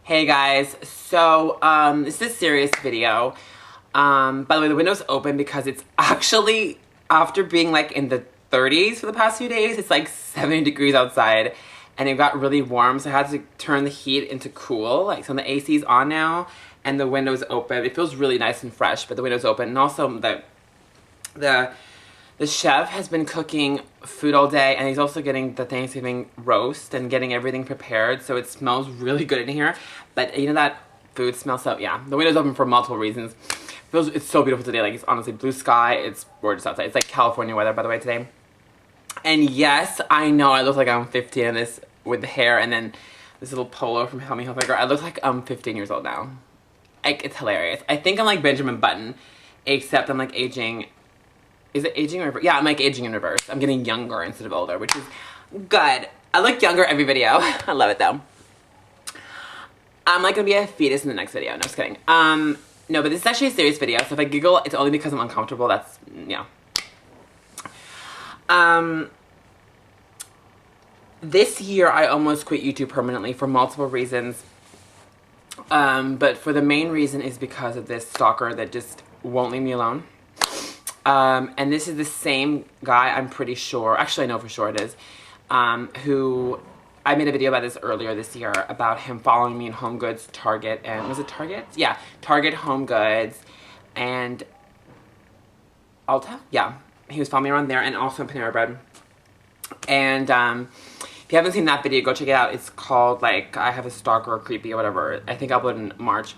Hey guys, so this is a serious video. By the way, the window's open because it's actually, after being like in the 30s for the past few days, it's like 70 degrees outside and it got really warm, so I had to turn the heat into cool. Like, so the AC's on now and the window's open. It feels really nice and fresh, but the window's open. And also the chef has been cooking food all day, and he's also getting the Thanksgiving roast and getting everything prepared, so it smells really good in here. But you know that food smells, so yeah. The window's open for multiple reasons. It's so beautiful today. Like, it's honestly blue sky. It's gorgeous outside. It's like California weather, by the way, today. And yes, I know I look like I'm 15 in this with the hair and then this little polo from Help Me Hilfiger. I look like I'm 15 years old now. Like, it's hilarious. I think I'm like Benjamin Button, except I'm like aging. Is it aging in reverse? Yeah, I'm like aging in reverse. I'm getting younger instead of older, which is good. I look younger every video. I love it though. I'm like gonna be a fetus in the next video. No, just kidding. No, but this is actually a serious video, so if I giggle, it's only because I'm uncomfortable. That's, yeah. This year I almost quit YouTube permanently for multiple reasons. But for the main reason is because of this stalker that just won't leave me alone. And this is the same guy, I'm pretty sure, actually I know for sure it is, who, I made a video about this earlier this year about him following me in Home Goods, Target, and, was it Target? Yeah, Target, Home Goods, and Ulta? Yeah, he was following me around there, and also in Panera Bread. And, if you haven't seen that video, go check it out. It's called, like, I Have a Stalker or Creepy or whatever. I think I'll put it in March.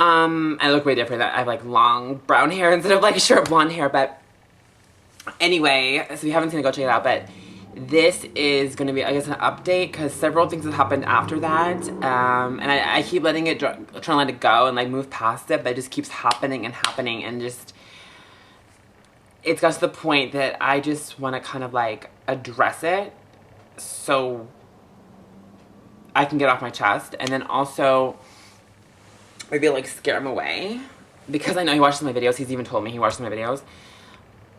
I look way different. I have like long brown hair instead of like short blonde hair, but anyway, so if you haven't seen it, go check it out. But this is going to be, I guess, an update because several things have happened after that. And I keep letting it, trying to let it go and like move past it, but it just keeps happening and happening, and just, it's got to the point that I just want to kind of like address it so I can get off my chest, and then also maybe like scare him away, because I know he watches my videos. He's even told me he watches my videos.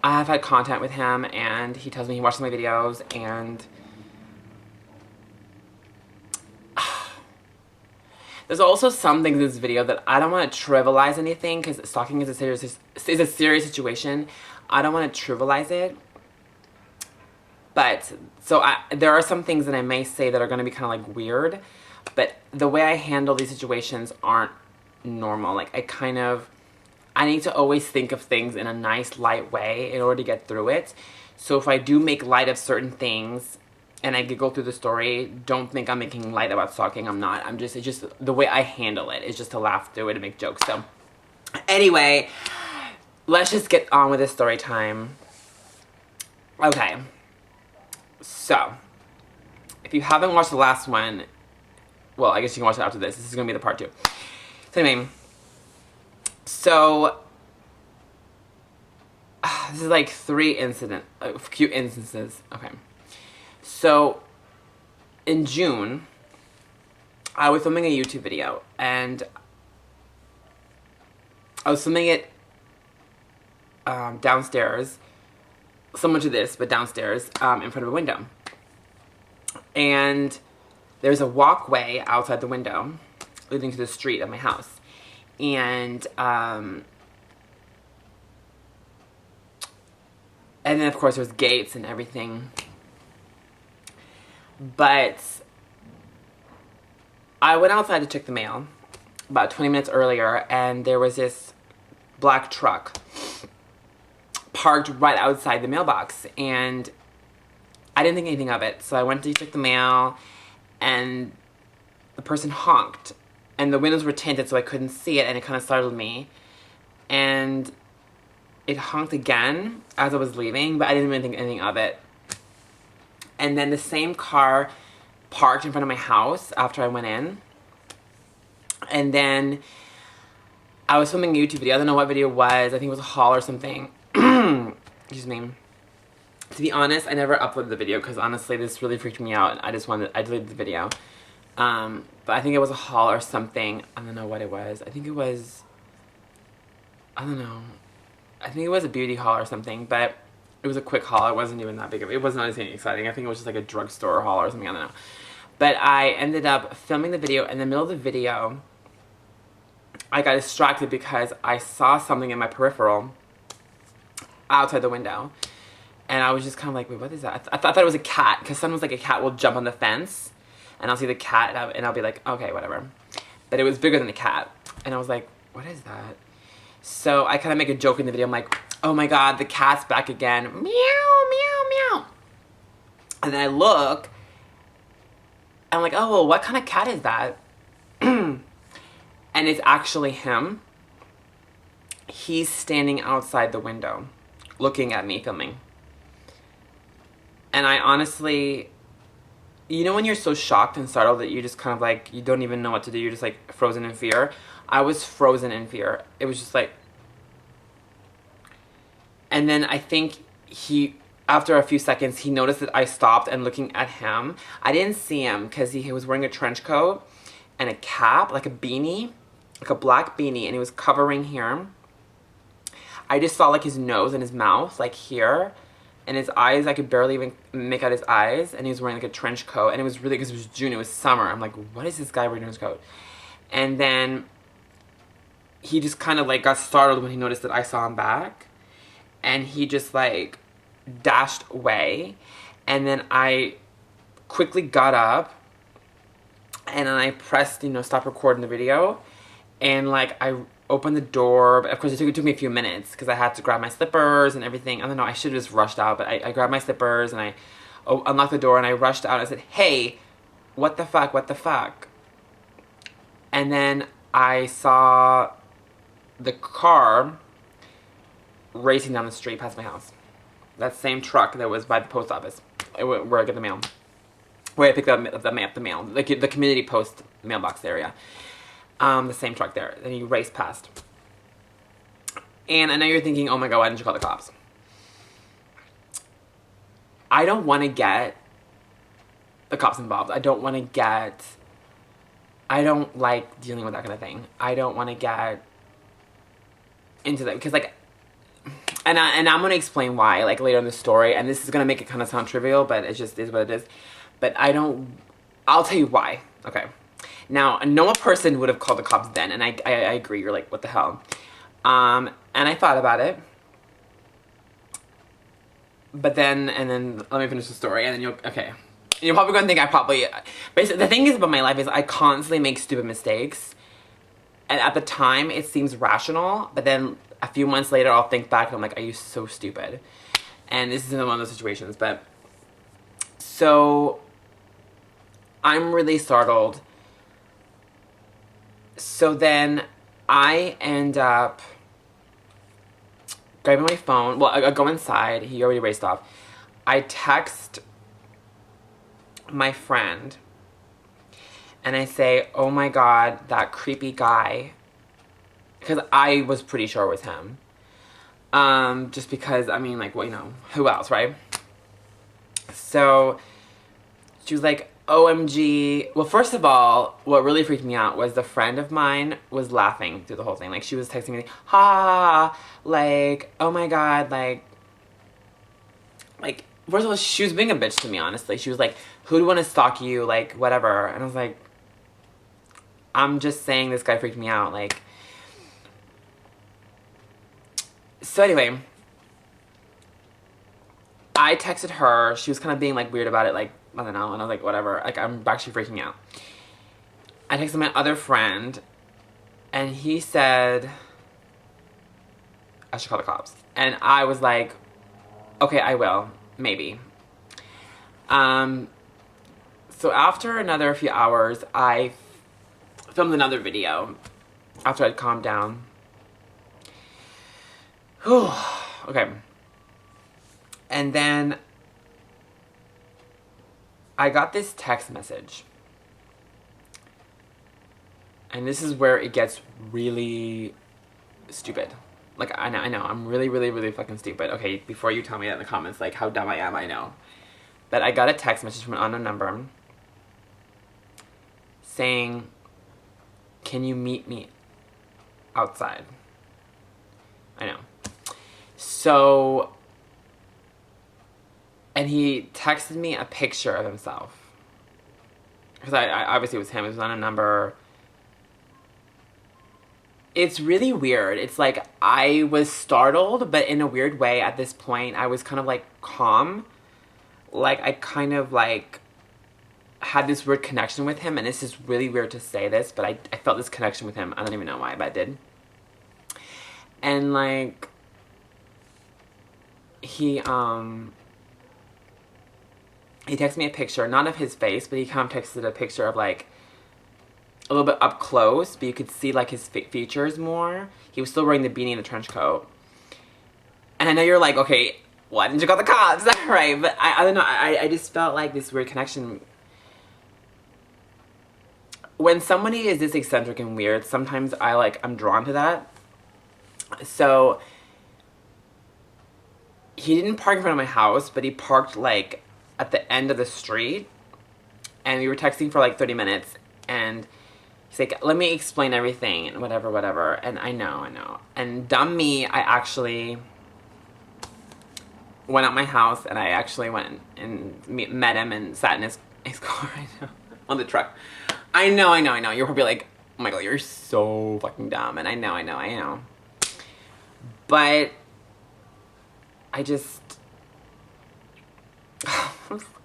I have had contact with him and he tells me he watches my videos, and there's also some things in this video that I don't want to trivialize anything, because stalking is a serious situation. I don't want to trivialize it. But, so there are some things that I may say that are going to be kind of like weird, but the way I handle these situations aren't normal. Like, I need to always think of things in a nice, light way in order to get through it. So if I do make light of certain things and I giggle through the story, don't think I'm making light about stalking. I'm not. It's just the way I handle it is just to laugh through it and make jokes. So anyway, let's just get on with this story time. Okay. So, if you haven't watched the last one, well, I guess you can watch it after this. This is going to be the part 2. So anyway, so this is like a few instances. Okay. So in June, I was filming a YouTube video, and I was filming it downstairs, similar to this, but downstairs, in front of a window. And there's a walkway outside the window leading to the street of my house. And then of course there's gates and everything. But I went outside to check the mail about 20 minutes earlier, and there was this black truck parked right outside the mailbox, and I didn't think anything of it. So I went to check the mail, and the person honked, and the windows were tinted so I couldn't see it, and it kind of startled me. And it honked again as I was leaving, but I didn't really think anything of it. And then the same car parked in front of my house after I went in. And then I was filming a YouTube video. I don't know what video it was. I think it was a haul or something. Excuse me. To be honest, I never uploaded the video because honestly this really freaked me out. I deleted the video. But I think it was a haul or something. I don't know what it was. I think it was a beauty haul or something, but it was a quick haul. It wasn't even that big of it. It wasn't anything exciting. I think it was just like a drugstore haul or something. I don't know. But I ended up filming the video. In the middle of the video, I got distracted because I saw something in my peripheral outside the window. And I was just kind of like, wait, what is that? I thought it was a cat, because sometimes like a cat will jump on the fence and I'll see the cat and I'll be like, okay, whatever. But it was bigger than a cat. And I was like, what is that? So I kind of make a joke in the video. I'm like, oh my God, the cat's back again. Meow, meow, meow. And then I look, and I'm like, oh, well, what kind of cat is that? And it's actually him. He's standing outside the window, looking at me filming. And I honestly, you know when you're so shocked and startled that you just kind of like, you don't even know what to do. You're just like frozen in fear. I was frozen in fear. It was just like, and then I think after a few seconds, he noticed that I stopped and looking at him. I didn't see him because he was wearing a trench coat and a cap, like a beanie, like a black beanie, and he was covering here. I just saw like his nose and his mouth, like here, and his eyes, I could barely even make out his eyes, and he was wearing like a trench coat, and it was really, because it was June, it was summer. I'm like, what is this guy wearing in his coat? And then he just kind of like got startled when he noticed that I saw him back, and he just like dashed away. And then I quickly got up and then I pressed, stop recording the video, and like I opened the door. But of course it took me a few minutes because I had to grab my slippers and everything. I don't know, I should have just rushed out, but I grabbed my slippers and I unlocked the door and I rushed out. I said, hey, what the fuck? And then I saw the car racing down the street past my house. That same truck that was by the post office, where I get the mail, where I picked up the mail, like the community post mailbox area. The same truck there. Then he raced past. And I know you're thinking, oh my God, why didn't you call the cops? I don't want to get the cops involved. I don't like dealing with that kind of thing. I don't want to get into that because like, and I'm going to explain why, like, later in the story, and this is going to make it kind of sound trivial, but it just is what it is. But I'll tell you why. Okay. Now, a normal person would have called the cops then, and I agree. You're like, what the hell? And I thought about it. But then, let me finish the story, and then okay. You're probably going to think basically, the thing is about my life is I constantly make stupid mistakes. And at the time, it seems rational, but then a few months later, I'll think back and I'm like, are you so stupid? And this is one of those situations. But so I'm really startled. So then I end up grabbing my phone. Well, I go inside. He already raced off. I text my friend and I say, oh my God, that creepy guy. Because I was pretty sure it was him. Just because, I mean, like, well, who else, right? So she was like, OMG. Well, first of all, what really freaked me out was the friend of mine was laughing through the whole thing. Like, she was texting me, ha, like, oh my God, like, first of all, she was being a bitch to me, honestly. She was like, who'd want to stalk you, like, whatever. And I was like, I'm just saying this guy freaked me out, like. So anyway, I texted her. She was kind of being like weird about it, like, I don't know. And I was like, whatever. Like, I'm actually freaking out. I texted my other friend and he said, I should call the cops. And I was like, okay, I will. Maybe. So after another few hours, I filmed another video after I'd calmed down. Whew. Okay. And then I got this text message. And this is where it gets really stupid. Like, I know, I'm really, really, really fucking stupid. Okay, before you tell me that in the comments, like, how dumb I am, I know. But I got a text message from an unknown number saying, can you meet me outside? I know. So, and he texted me a picture of himself. because I obviously it was him. It was on a number. It's really weird. It's like I was startled, but in a weird way at this point, I was kind of like calm. Like I kind of like had this weird connection with him, and it's just really weird to say this, but I felt this connection with him. I don't even know why, but I did. And like he texted me a picture, not of his face, but he kind of texted a picture of like a little bit up close, but you could see like his features more. He was still wearing the beanie and the trench coat. And I know you're like, okay, why didn't you call the cops? Right, but I don't know, I just felt like this weird connection. When somebody is this eccentric and weird, sometimes I'm drawn to that. So he didn't park in front of my house, but he parked like at the end of the street, and we were texting for like 30 minutes, and he's like, let me explain everything and whatever. And I know. And dumb me, I actually went out my house, and I actually went and met him and sat in his car. I know, on the truck. I know. You're probably like, oh my god, you're so fucking dumb. And I know. But I just,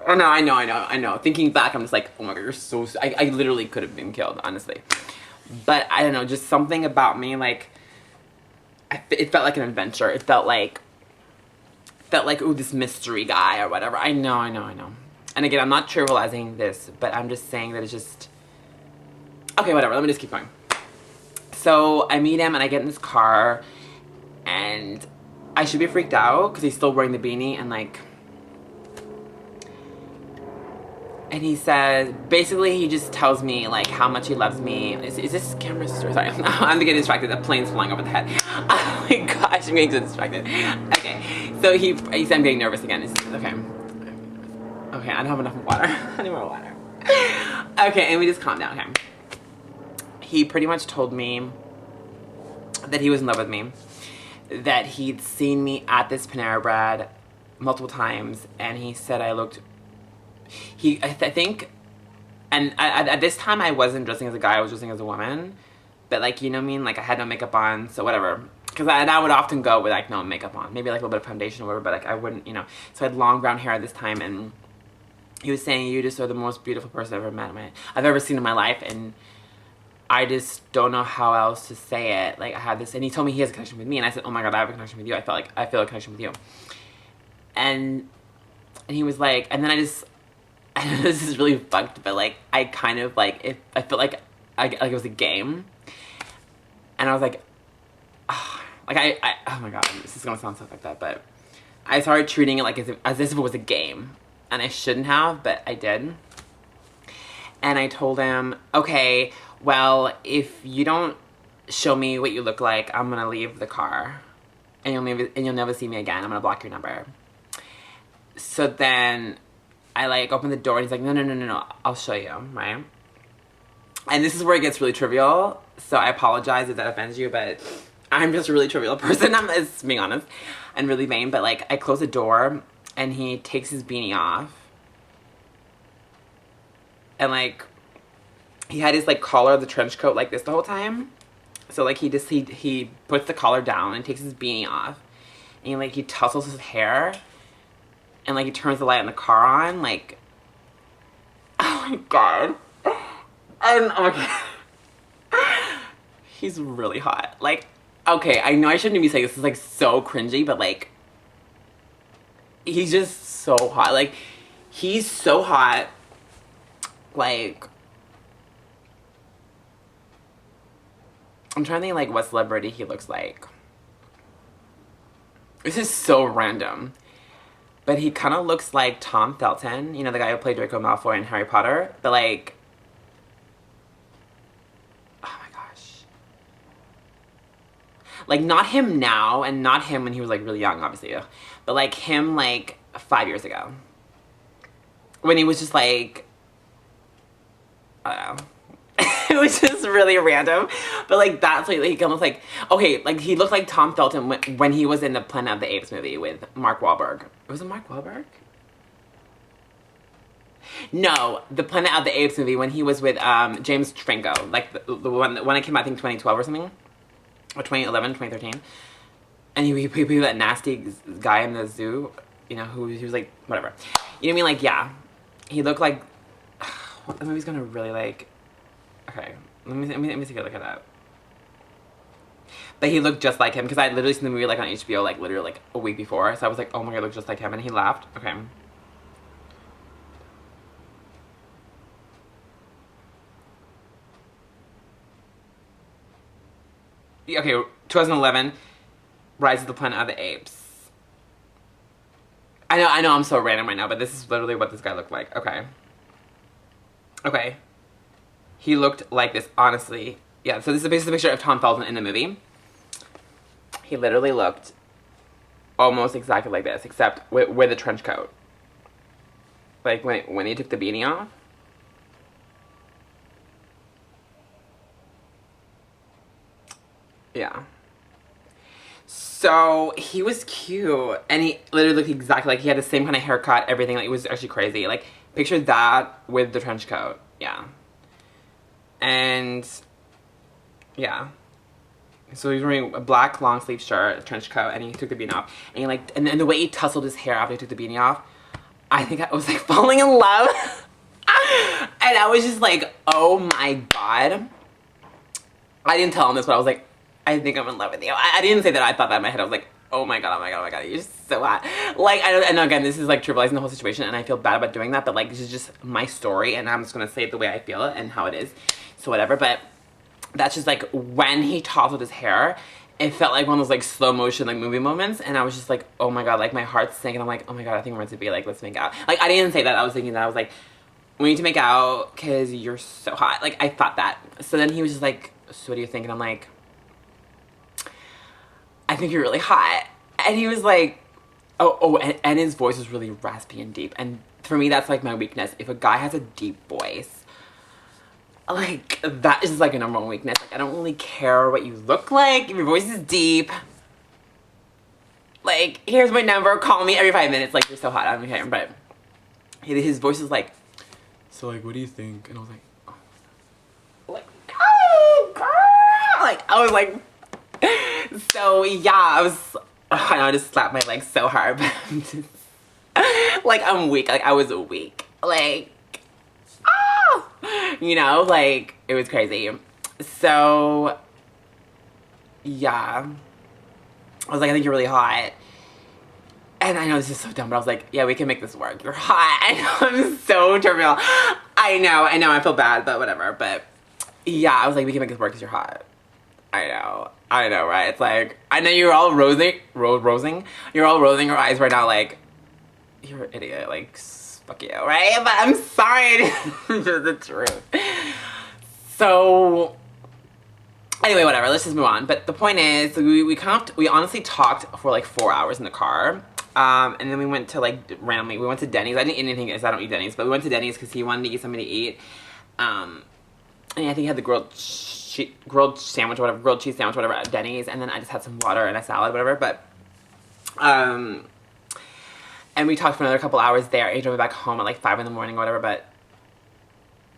I know. Thinking back, I'm just like, oh my god, you're so, I literally could have been killed, honestly. But I don't know, just something about me, like, it felt like an adventure. It felt like, ooh, this mystery guy or whatever. I know. And again, I'm not trivializing this, but I'm just saying that it's just, okay, whatever, let me just keep going. So I meet him, and I get in this car, and I should be freaked out because he's still wearing the beanie, and like, and he says, basically he just tells me like how much he loves me. Is this camera? Sorry, I'm getting distracted. The plane's flying over the head. Oh my gosh, I'm getting so distracted. Okay, so he said I'm getting nervous again. Okay, I don't have enough water. I need more water. Okay, and we just calm down. Okay, he pretty much told me that he was in love with me, that he'd seen me at this Panera Bread multiple times, and he said I looked, I think, and at this time I wasn't dressing as a guy, I was dressing as a woman, but like, you know what I mean, like I had no makeup on, so whatever, because I would often go with like no makeup on, maybe like a little bit of foundation or whatever, but like I wouldn't, you know, so I had long brown hair at this time, and he was saying, you just are the most beautiful person I've ever seen in my life, and I just don't know how else to say it. Like, I had this, and he told me he has a connection with me, and I said, oh my god, I have a connection with you. I feel a connection with you. And he was like, and then I know this is really fucked, but like, I kind of like, I felt like it was a game. And I was like, oh, like oh my god, this is gonna sound so like that, but I started treating it like as if it was a game. And I shouldn't have, but I did. And I told him, okay, well, if you don't show me what you look like, I'm gonna leave the car, and you'll never see me again. I'm gonna block your number. So then I like open the door, and he's like, no, I'll show you, right? And this is where it gets really trivial, so I apologize if that offends you, but I'm just a really trivial person, I'm just being honest, and really vain. But like, I close the door, and he takes his beanie off, and like, he had his like collar of the trench coat like this the whole time. So like he puts the collar down and takes his beanie off, and like he tussles his hair, and like he turns the light in the car on, like, oh my god. And oh my god, he's really hot. Like, okay, I know I shouldn't be saying this is like so cringy, but like, he's just so hot. Like, he's so hot. Like, I'm trying to think like what celebrity he looks like. This is so random. But he kind of looks like Tom Felton, you know, the guy who played Draco Malfoy in Harry Potter. But like, oh my gosh. Like, not him now, and not him when he was like really young, obviously. But like him like 5 years ago. When he was just like, I don't know. It was just really random, but like that's like almost like, okay, like he looked like Tom Felton when he was in the Planet of the Apes movie with Mark Wahlberg. Was it Mark Wahlberg? No, the Planet of the Apes movie when he was with James Franco, like the one that came out I think 2012 or something, or 2011, 2013. And he played that nasty guy in the zoo, you know, who he was like whatever. You know what I mean? Like yeah, he looked like the movie's gonna really like. Okay, let me take a look at that. But he looked just like him because I literally seen the movie like on HBO like literally like a week before, so I was like, oh my god, it looks just like him, and he laughed. Okay. Okay, 2011, Rise of the Planet of the Apes. I know I'm so random right now, but this is literally what this guy looked like. Okay. Okay. He looked like this, honestly. Yeah, so this is basically a picture of Tom Felton in the movie. He literally looked almost exactly like this, except with a trench coat. Like when he took the beanie off. Yeah. So he was cute, and he literally looked exactly like he had the same kind of haircut, everything. Like it was actually crazy. Like picture that with the trench coat. Yeah. And yeah. So he was wearing a black long sleeve shirt, a trench coat, and he took the beanie off. And he like, and the way he tousled his hair after he took the beanie off, I think I was like falling in love. And I was just like, oh my god. I didn't tell him this, but I was like, I think I'm in love with you. I didn't say that. I thought that in my head. I was like, oh my god, oh my god, oh my god, you're just so hot. Like, and again, this is like trivializing the whole situation, and I feel bad about doing that, but like, this is just my story, and I'm just gonna say it the way I feel it and how it is. So whatever, but that's just like, when he tousled his hair, it felt like one of those like slow motion like movie moments, and I was just like, oh my god, like my heart sank, and I'm like, oh my god, I think we're meant to be, like, let's make out. Like, I didn't say that. I was thinking that. I was like, we need to make out because you're so hot. Like, I thought that. So then he was just like, so what do you think? And I'm like, I think you're really hot. And he was like, and his voice was really raspy and deep. And for me, that's like my weakness. If a guy has a deep voice, like, that is like a number one weakness. Like, I don't really care what you look like. If your voice is deep, like, here's my number, call me every 5 minutes. Like, you're so hot, I don't care. But his voice is like, so like, what do you think? And I was like, oh, girl. Like, I was like, so yeah, I know I just slapped my leg so hard, but I'm just, like, I'm weak. Like, I was weak. Like, you know, like, it was crazy. So yeah, I was like, I think you're really hot. And I know this is so dumb, but I was like, yeah, we can make this work. You're hot. I know, I'm so trivial. I know, I feel bad, but whatever. But yeah, I was like, we can make this work because you're hot. I know, right? It's like, I know you're all rosing your eyes right now, like, you're an idiot, like, fuck you, right? But I'm sorry, it's just the truth. So, anyway, whatever, let's just move on. But the point is, we honestly talked for like 4 hours in the car. And then we went to, like, randomly, we went to Denny's. I didn't eat anything because I don't eat Denny's, but we went to Denny's because he wanted to get something to eat. And I think he had the grilled sandwich, whatever, grilled cheese sandwich, whatever, at Denny's, and then I just had some water and a salad, whatever. But and we talked for another couple hours there. He drove me back home at like 5 in the morning or whatever. But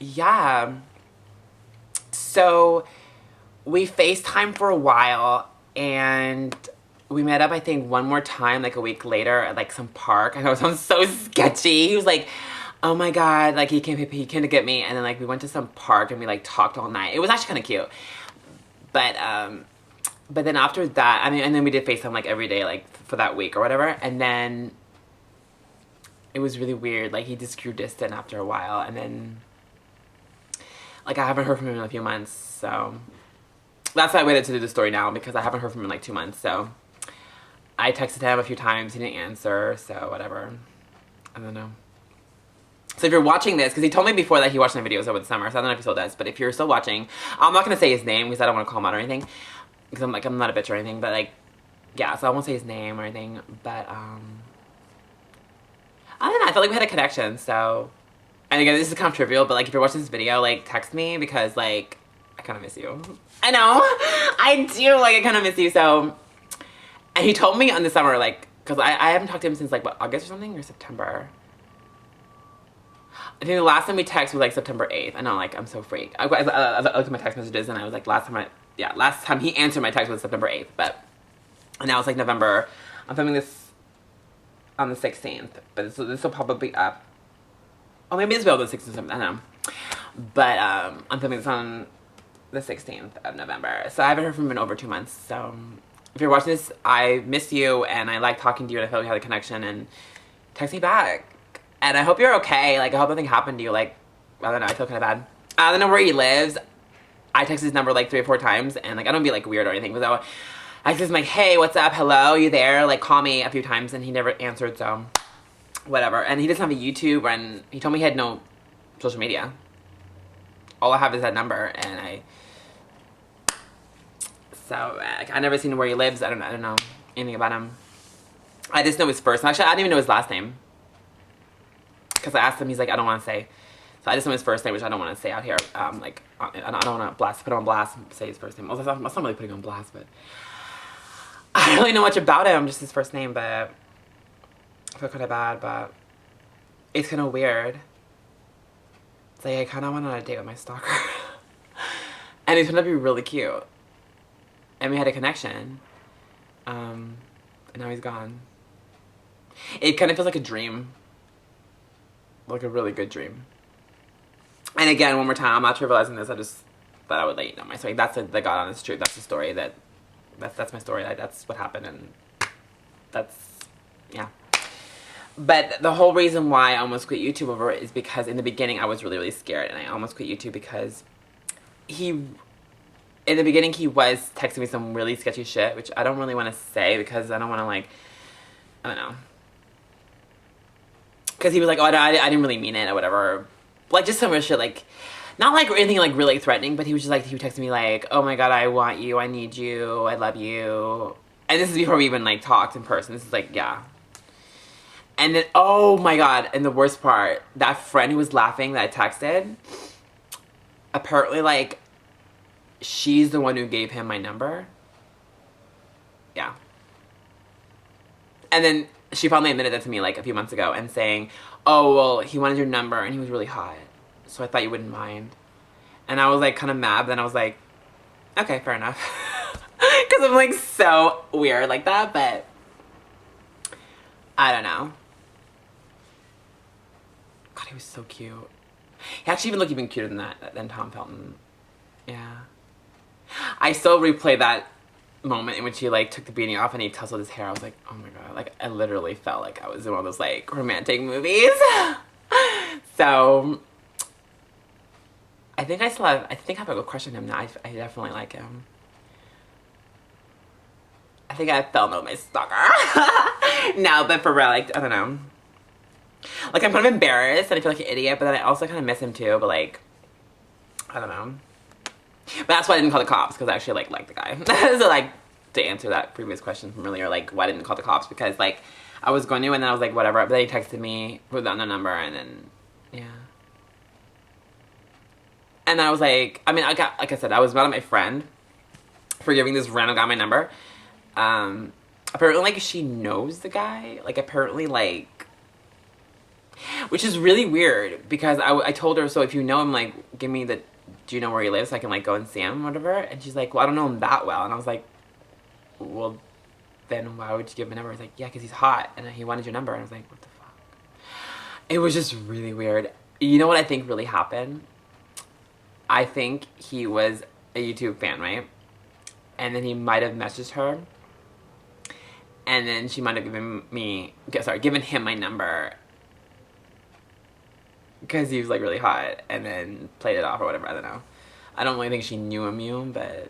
yeah, so we FaceTimed for a while, and we met up, I think, one more time like a week later at like some park. I know it sounds so sketchy. He was like, oh my god, like, he came to get me, and then like we went to some park and we like talked all night. It was actually kind of cute. But then after that, I mean, and then we did FaceTime like every day, like, for that week or whatever, and then it was really weird. Like, he just grew distant after a while, and then like I haven't heard from him in a few months, so that's why I waited to do the story now, because I haven't heard from him in like 2 months. So I texted him a few times, he didn't answer, so whatever. I don't know. So if you're watching this, because he told me before that he watched my videos over the summer, so I don't know if he still does, but if you're still watching, I'm not going to say his name because I don't want to call him out or anything, because I'm like, I'm not a bitch or anything, but like, yeah, so I won't say his name or anything, but I don't know, I felt like we had a connection, so, and again, this is kind of trivial, but like, if you're watching this video, like, text me, because like, I kind of miss you. I know, I do, like, I kind of miss you, so, and he told me in the summer, like, because I haven't talked to him since like, what, August or something, or September? I think the last time we texted was like September 8th. I know, like, I'm so freaked. I looked at my text messages and I was like, last time he answered my text was September 8th. But now it's like November. I'm filming this on the 16th. But this will probably be up. Oh, maybe this will be the 16th. I don't know. But I'm filming this on the 16th of November. So I haven't heard from him in over 2 months. So if you're watching this, I miss you and I like talking to you and I feel like we had a connection, and text me back. And I hope you're okay. Like, I hope nothing happened to you. Like, I don't know. I feel kind of bad. I don't know where he lives. I text his number like 3 or 4 times. And, like, I don't be, like, weird or anything. But I text him, like, hey, what's up? Hello? You there? Like, call me a few times. And he never answered, so whatever. And he doesn't have a YouTube. And he told me he had no social media. All I have is that number. And so, like, I never seen where he lives. I don't know anything about him. I just know his first. Actually, I didn't even know his last name. Because I asked him, he's like, I don't want to say. So I just know his first name, which I don't want to say out here. Like, I don't want to put him on blast and say his first name. Well, that's not really putting him on blast, but I don't really know much about him, just his first name, but I feel kind of bad, but it's kind of weird. It's like, I kind of went on a date with my stalker. And he turned out to be really cute. And we had a connection. And now he's gone. It kind of feels like a dream. Like a really good dream. And again, one more time, I'm not trivializing this. I just thought I would let you know my story. That's the God honest truth. That's the story. That's my story. That's what happened, and that's, yeah. But the whole reason why I almost quit YouTube over it is because in the beginning I was really, really scared, and I almost quit YouTube because in the beginning he was texting me some really sketchy shit, which I don't really want to say because I don't want to, like, I don't know. Because he was like, oh, I didn't really mean it or whatever. Like, just some weird shit, like, not like anything like really threatening, but he was just like, he would text me like, oh my God, I want you, I need you, I love you. And this is before we even like talked in person. This is like, yeah. And then, oh my God, and the worst part, that friend who was laughing that I texted, apparently, like, she's the one who gave him my number. Yeah. And then she finally admitted that to me like a few months ago and saying, oh, well, he wanted your number and he was really hot, so I thought you wouldn't mind. And I was like kind of mad, but then I was like, okay, fair enough. Because I'm like so weird like that, but I don't know. God, he was so cute. He actually even looked even cuter than Tom Felton. Yeah. I still replay that moment in which he like took the beanie off and he tousled his hair. I was like, oh my God, like I literally felt like I was in one of those like romantic movies. So I think I have a crush on him now. I definitely like him. I think I fell in love with my stalker. No, but for real, like, I don't know. Like, I'm kind of embarrassed and I feel like an idiot, but then I also kind of miss him too, but like, I don't know. But that's why I didn't call the cops, because I actually like the guy. So like, to answer that previous question from earlier, like, why didn't I call the cops? Because like, I was going to, and then I was like, whatever. But then he texted me with the unknown number, and then, yeah. And I was like, I mean, like I said, I was mad at my friend for giving this random guy my number. Apparently, like, she knows the guy. Like, apparently, like, which is really weird, because I told her, so if you know him, like, give me the, do you know where he lives so I can like go and see him or whatever? And she's like, well, I don't know him that well. And I was like, well, then why would you give him a number? I was like, yeah, because he's hot and he wanted your number. And I was like, what the fuck? It was just really weird. You know what I think really happened? I think he was a YouTube fan, right? And then he might have messaged her, and then she might have given him my number because he was like really hot, and then played it off or whatever. I don't know. I don't really think she knew him, but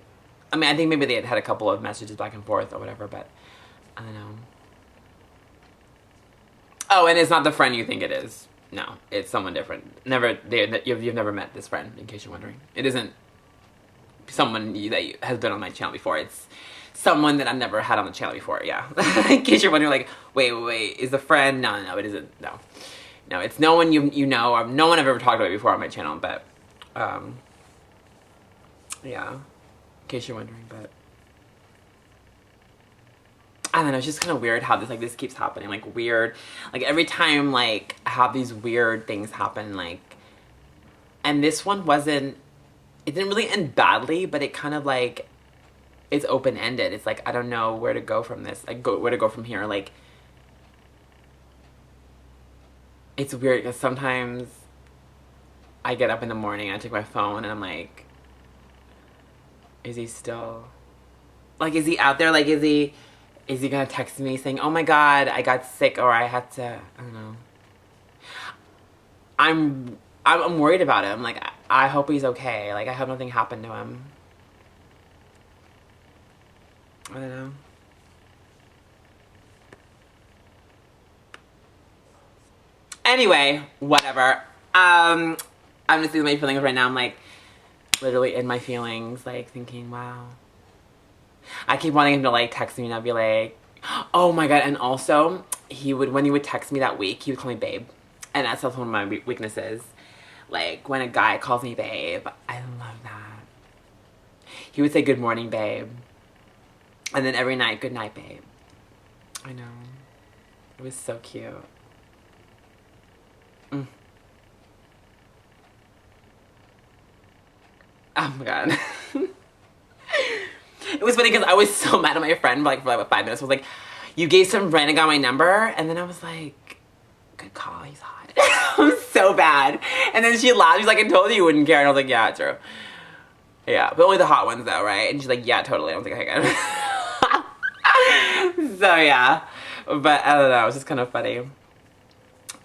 I mean, I think maybe they had a couple of messages back and forth or whatever, but I don't know. Oh, and it's not the friend you think it is. No, it's someone different. You've never met this friend, in case you're wondering. It isn't someone that has been on my channel before. It's someone that I've never had on the channel before, yeah. In case you're wondering, like, wait, is the friend? No, it isn't, no. No, it's no one you know, or no one I've ever talked about before on my channel, but, yeah, in case you're wondering, but, I don't know, it's just kind of weird how this keeps happening. Like weird, like every time like I have these weird things happen, like, and this one wasn't, it didn't really end badly, but it kind of like, it's open-ended. It's like, I don't know where to go from this. Like where to go from here. Like, it's weird because sometimes I get up in the morning and I take my phone and I'm like, is he still, like, is he out there? Like, is he gonna text me saying, oh my God, I got sick, or I had to, I don't know. I'm worried about him. Like, I hope he's okay. Like, I hope nothing happened to him. I don't know. Anyway, whatever. I'm just in my feelings right now. I'm like, literally in my feelings, like thinking, wow. I keep wanting him to like text me and I'd be like, oh my God. And also, when he would text me that week, he would call me babe. And that's also one of my weaknesses. Like, when a guy calls me babe, I love that. He would say, good morning, babe. And then every night, good night, babe. I know. It was so cute. Mm. Oh my God. It was funny because I was so mad at my friend for like 5 minutes. I was like, you gave some random guy my number? And then I was like, good call, he's hot. I'm so bad. And then she laughed. She's like, I told you you wouldn't care. And I was like, yeah, true. Yeah, but only the hot ones though, right? And she's like, yeah, totally. I was like, okay, good. So yeah. But I don't know, it was just kind of funny.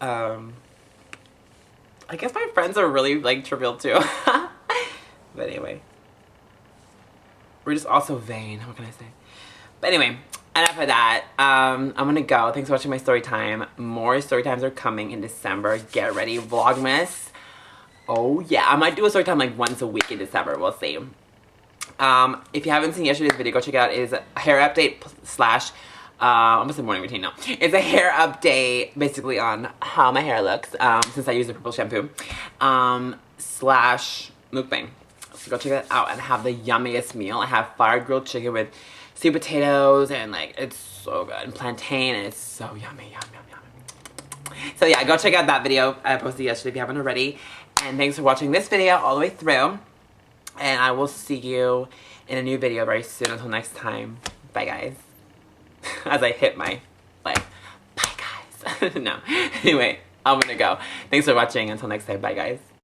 I guess my friends are really like trivial too. But anyway. We're just also vain. What can I say? But anyway, enough of that. I'm gonna go. Thanks for watching my story time. More story times are coming in December. Get ready, Vlogmas. Oh yeah, I might do a story time like once a week in December. We'll see. If you haven't seen yesterday's video, go check it out. It is a hair update slash almost a morning routine now. It's a hair update basically on how my hair looks since I use the purple shampoo slash mukbang. So go check that out and have the yummiest meal. I have fire grilled chicken with sweet potatoes and like it's so good, and plantain, and it's so yummy, yum, yum, yum. So yeah, go check out that video I posted yesterday if you haven't already. And thanks for watching this video all the way through. And I will see you in a new video very soon. Until next time, bye guys. As I hit my, like, bye guys. No, anyway, I'm gonna go. Thanks for watching. Until next time, bye guys.